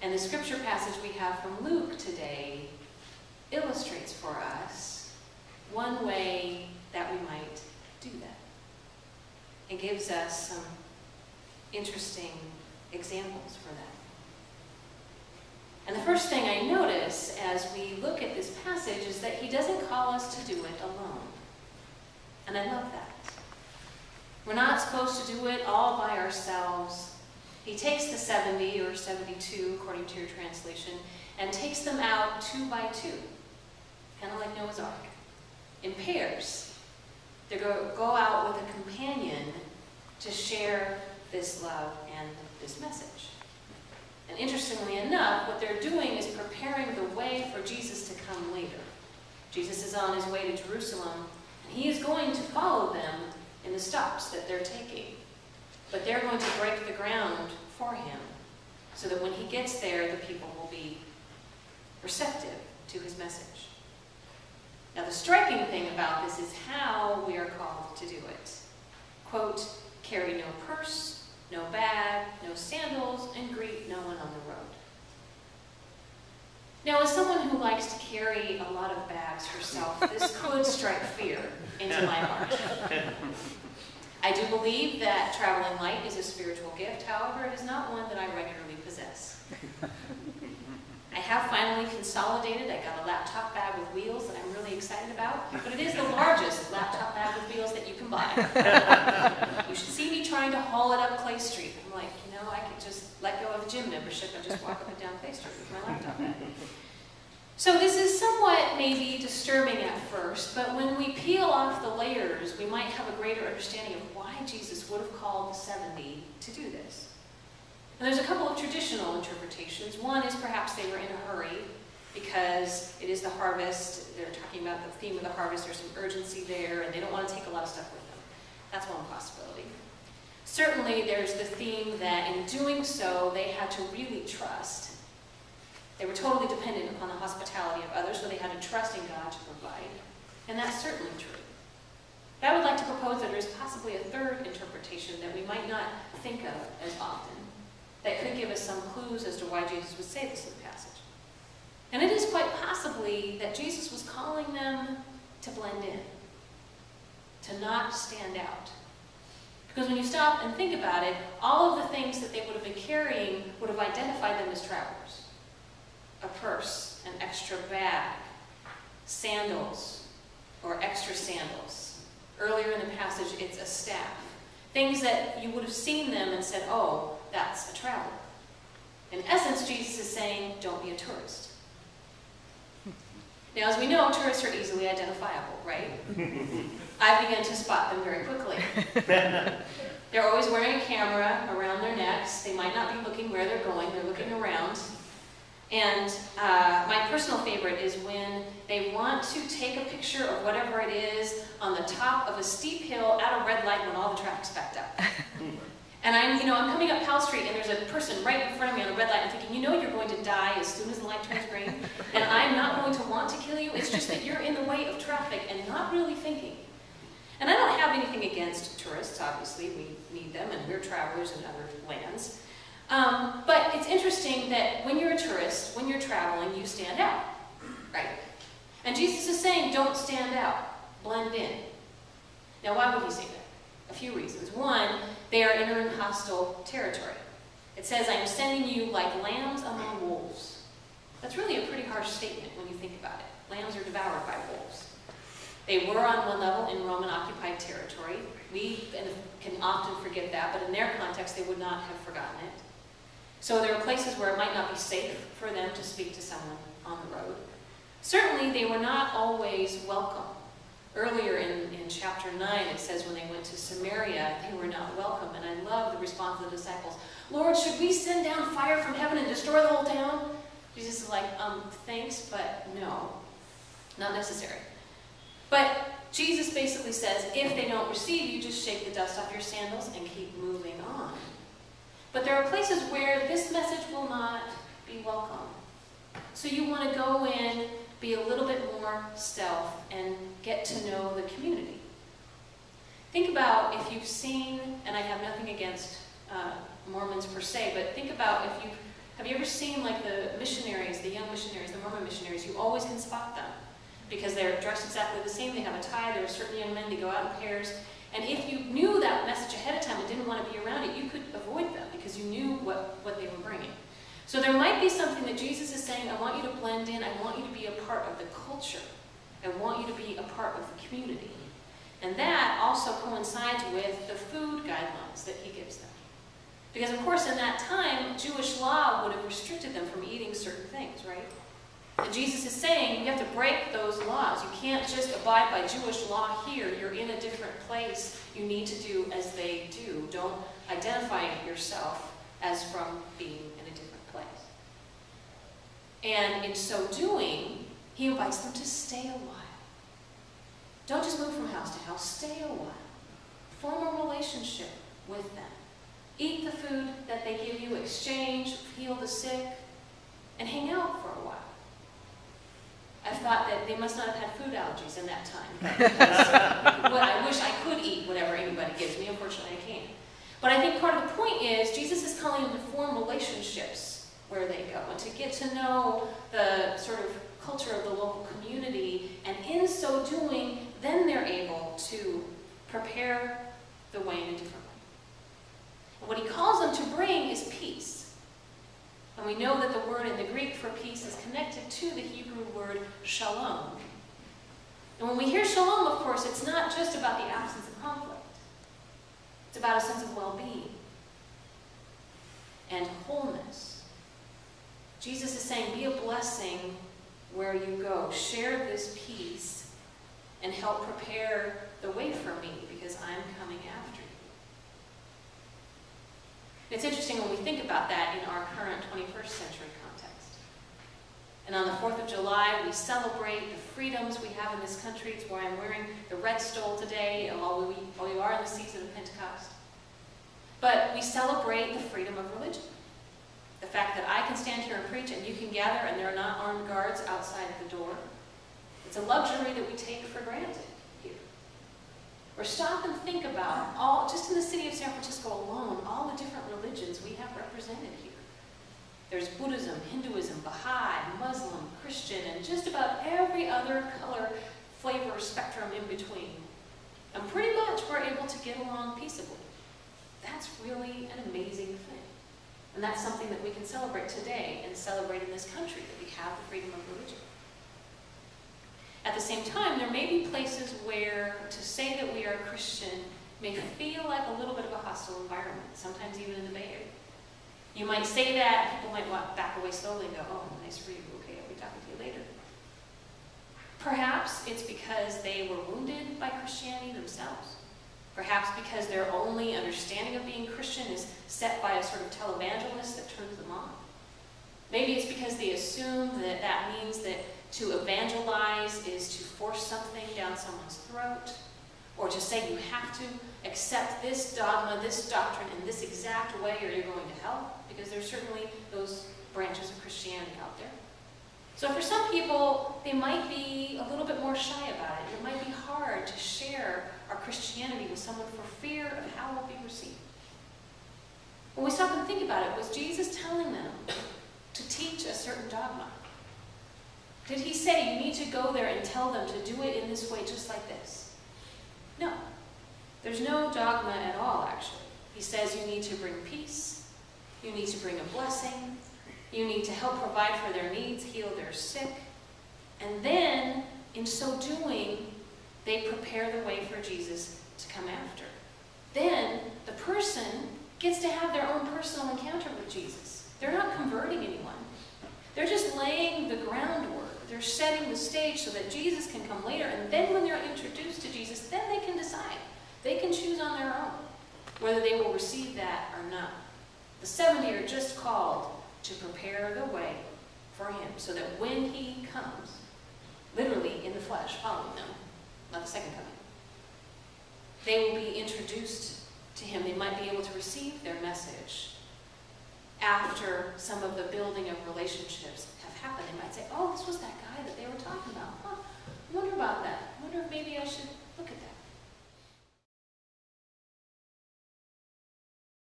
And the scripture passage we have from Luke today illustrates for us one way that we might do that. It gives us some interesting examples for that. And the first thing I notice as we look at this passage is that he doesn't call us to do it alone. And I love that. We're not supposed to do it all by ourselves. He takes the 70 or 72, according to your translation, and takes them out 2 by 2, kind of like Noah's Ark, in pairs. They go out with a companion to share this love and this message. And interestingly enough, what they're doing is preparing the way for Jesus to come later. Jesus is on his way to Jerusalem, and he is going to follow them in the stops that they're taking. But they're going to break the ground for him so that when he gets there, the people will be receptive to his message. Now, the striking thing about this is how we are called to do it. Quote, carry no purse, no bag, no sandals, and greet no one on the road. Now, as someone who likes to carry a lot of bags herself, this could strike fear into my heart. I do believe that traveling light is a spiritual gift. However, it is not one that I regularly possess. I have finally consolidated. I got a laptop bag with wheels that I'm really excited about, but it is the largest laptop bag with wheels that you can buy. You should see me trying to haul it up Clay Street. I'm like, you know, I could just let go of a gym membership and just walk up and down Clay Street with my laptop bag. So this is somewhat maybe disturbing at first, but when we peel off the layers, we might have a greater understanding of why Jesus would have called the 70 to do this. And there's a couple of traditional interpretations. One is perhaps they were in a hurry because it is the harvest. They're talking about the theme of the harvest. There's some urgency there, and they don't want to take a lot of stuff with them. That's one possibility. Certainly, there's the theme that in doing so, they had to really trust. They were totally dependent upon the hospitality of others, so they had to trust in God to provide. And that's certainly true. But I would like to propose that there is possibly a third interpretation that we might not think of as often, that could give us some clues as to why Jesus would say this in the passage. And it is quite possibly that Jesus was calling them to blend in, to not stand out. Because when you stop and think about it, all of the things that they would have been carrying would have identified them as travelers. A purse, an extra bag, sandals, or extra sandals. Earlier in the passage, it's a staff. Things that you would have seen them and said, oh, that's a traveler. In essence, Jesus is saying, don't be a tourist. Now, as we know, tourists are easily identifiable, right? I began to spot them very quickly. They're always wearing a camera around their necks. They might not be looking where they're going. They're looking around. And my personal favorite is when they want to take a picture of whatever it is on the top of a steep hill at a red light when all the traffic's backed up. And I'm coming up Powell Street and there's a person right in front of me on a red light. I'm thinking, you know you're going to die as soon as the light turns green. And I'm not going to want to kill you. It's just that you're in the way of traffic and not really thinking. And I don't have anything against tourists, obviously. We need them and we're travelers in other lands. But it's interesting that when you're a tourist, when you're traveling, you stand out, right? And Jesus is saying, don't stand out, blend in. Now, why would he say that? A few reasons. One, they are entering hostile territory. It says, I am sending you like lambs among wolves. That's really a pretty harsh statement when you think about it. Lambs are devoured by wolves. They were on one level in Roman-occupied territory. We can often forget that, but in their context, they would not have forgotten it. So there are places where it might not be safe for them to speak to someone on the road. Certainly, they were not always welcome. Earlier in chapter 9, it says when they went to Samaria, they were not welcome. And I love the response of the disciples. Lord, should we send down fire from heaven and destroy the whole town? Jesus is like, thanks, but no, not necessary. But Jesus basically says, if they don't receive you, just shake the dust off your sandals and keep moving on. But there are places where this message will not be welcome. So you want to go in, be a little bit more stealth, and get to know the community. Think about if you've seen, and I have nothing against Mormons per se, but think about if you've Have you ever seen like the missionaries, the young missionaries, the Mormon missionaries? You always can spot them because they're dressed exactly the same. They have a tie. There are certain young men, they go out in pairs. And if you knew that message ahead of time and didn't want to be around it, you could avoid them because you knew what they were bringing. So there might be something that Jesus is saying, I want you to blend in. I want you to be a part of the culture. I want you to be a part of the community. And that also coincides with the food guidelines that he gives them. Because, of course, in that time, Jewish law would have restricted them from eating certain things, right? And Jesus is saying you have to break those laws. You can't just abide by Jewish law here. You're in a different place. You need to do as they do. Don't identify yourself as from being in a different place. And in so doing, he invites them to stay a while. Don't just move from house to house. Stay a while. Form a relationship with them. Eat the food that they give you, exchange, heal the sick, and hang out for a while. I've thought that they must not have had food allergies in that time. But I wish I could eat whatever anybody gives me. Unfortunately, I can't. But I think part of the point is Jesus is calling them to form relationships where they go and to get to know the sort of culture of the local community. And in so doing, then they're able to prepare the way in a different way. And what he calls them to bring is peace. And we know that the word in the Greek for peace is connected to the Hebrew word shalom. And when we hear shalom, of course, it's not just about the absence of conflict. It's about a sense of well-being and wholeness. Jesus is saying, be a blessing where you go. Share this peace and help prepare the way for me because I'm coming after you. It's interesting when we think about that in our current 21st century context. And on the 4th of July, we celebrate the freedoms we have in this country. It's why I'm wearing the red stole today, while we are in the season of Pentecost. But we celebrate the freedom of religion. The fact that I can stand here and preach and you can gather and there are not armed guards outside of the door. It's a luxury that we take for granted here. Or stop and think about, just in the city of San Francisco alone, all the different religions we have represented here. There's Buddhism, Hinduism, Baha'i, Muslim, Christian, and just about every other color, flavor, spectrum in between. And pretty much we're able to get along peaceably. That's really an amazing thing. And that's something that we can celebrate today and celebrate in this country, that we have the freedom of religion. At the same time, there may be places where to say that we are Christian may feel like a little bit of a hostile environment, sometimes even in the Bay Area. You might say that, and people might back away slowly and go, oh, nice for you, okay, I'll be talking to you later. Perhaps it's because they were wounded by Christianity themselves. Perhaps because their only understanding of being Christian is set by a sort of televangelist that turns them on. Maybe it's because they assume that that means that to evangelize is to force something down someone's throat, or to say you have to accept this dogma, this doctrine in this exact way or you're going to hell, because there's certainly those branches of Christianity out there. So for some people, they might be a little bit more shy about it. It might be hard to share our Christianity with someone for fear of how we'll be received. When we stop and think about it, was Jesus telling them to teach a certain dogma? Did he say you need to go there and tell them to do it in this way, just like this? No. There's no dogma at all, actually. He says you need to bring peace, you need to bring a blessing, you need to help provide for their needs, heal their sick, and then, in so doing, they prepare the way for Jesus to come after. Then, the person gets to have their own personal encounter with Jesus. They're not converting anyone. They're just laying the groundwork. They're setting the stage so that Jesus can come later, and then when they're introduced to Jesus, then they can decide. They can choose on their own whether they will receive that or not. The 70 are just called to prepare the way for him, so that when he comes, literally in the flesh, following them, not the second coming, they will be introduced to him. They might be able to receive their message after some of the building of relationships have happened. They might say, oh, this was that guy that they were talking about. Huh, I wonder about that. I wonder if maybe I should look at that.